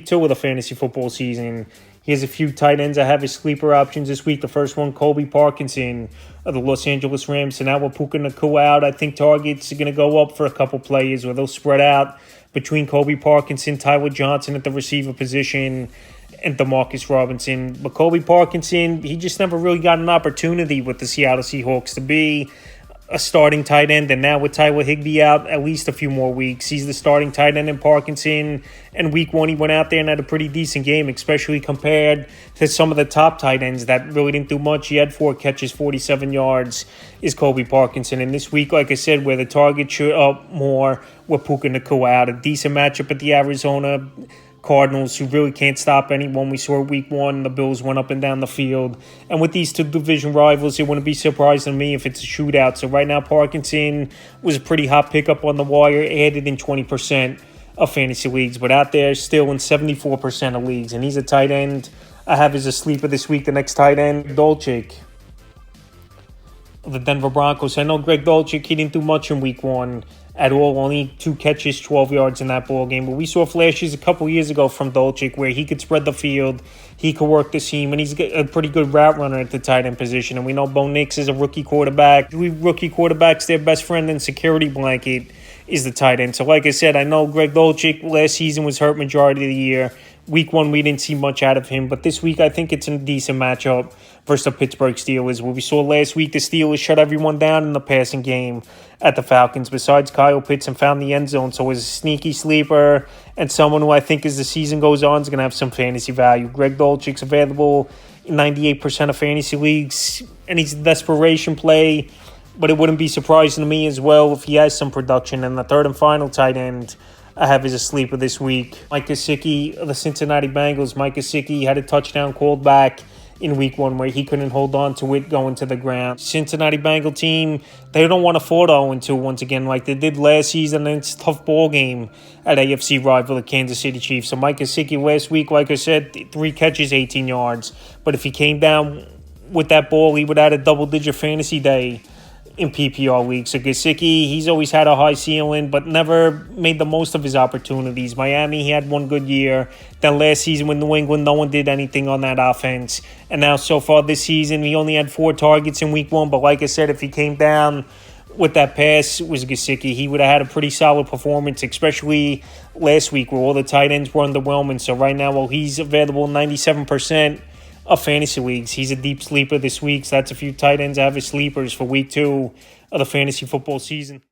Two of the fantasy football season. He has a few tight ends. I have his sleeper options this week. The first one, Colby Parkinson of the Los Angeles Rams. So now with Puka Nacua out, I think targets are going to go up for a couple players where they'll spread out between Colby Parkinson, Tyler Johnson at the receiver position, and Demarcus Robinson. But Colby Parkinson, he just never really got an opportunity with the Seattle Seahawks to be a starting tight end, and now with Tyler Higbee out at least a few more weeks, he's the starting tight end in Parkinson. And week one, he went out there and had a pretty decent game, especially compared to some of the top tight ends that really didn't do much. He had 4 catches, 47 yards, is Colby Parkinson. And this week, like I said, where the target should up more with Puka Nacua out, a decent matchup at the Arizona Cardinals, who really can't stop anyone. We saw week one, the Bills went up and down the field. And with these two division rivals, it wouldn't be surprising to me if it's a shootout. So right now, Parkinson was a pretty hot pickup on the wire, added in 20% of fantasy leagues, but out there still in 74% of leagues. And he's a tight end I have as a sleeper this week. The next tight end, Dulcich of the Denver Broncos. I know Greg Dulcich, he didn't do much in week one at all. Only 2 catches, 12 yards in that ball game. But we saw flashes a couple years ago from Dulcich where he could spread the field, he could work the seam, and he's a pretty good route runner at the tight end position. And we know Bo Nix is a rookie quarterback. Rookie quarterbacks, their best friend and security blanket is the tight end. So like I said, I know Greg Dulcich last season was hurt majority of the year. Week one, we didn't see much out of him. But this week, I think it's a decent matchup versus the Pittsburgh Steelers. What we saw last week, the Steelers shut everyone down in the passing game at the Falcons, besides Kyle Pitts, and found the end zone. So as a sneaky sleeper and someone who I think as the season goes on is going to have some fantasy value. Greg Dulcich's available in 98% of fantasy leagues, and he's a desperation play. But it wouldn't be surprising to me as well if he has some production. And the third and final tight end I have as a sleeper this week, Mike Gesicki of the Cincinnati Bengals. Mike Gesicki had a touchdown called back in week one where he couldn't hold on to it going to the ground. Cincinnati Bengal team, they don't want to fall 0-2 once again like they did last season. And it's a tough ball game at AFC rival the Kansas City Chiefs. So Mike Gesicki last week, like I said, 3 catches, 18 yards. But if he came down with that ball, he would have had a double-digit fantasy day in PPR leagues. So Gesicki, he's always had a high ceiling, but never made the most of his opportunities. Miami, he had one good year. Then last season with New England, no one did anything on that offense. And now so far this season, he only had 4 targets in week one. But like I said, if he came down with that pass, was Gesicki, he would have had a pretty solid performance, especially last week where all the tight ends were underwhelming. So right now, while he's available 97% of fantasy leagues, he's a deep sleeper this week. So that's a few tight ends I have as sleepers for week 2 of the fantasy football season.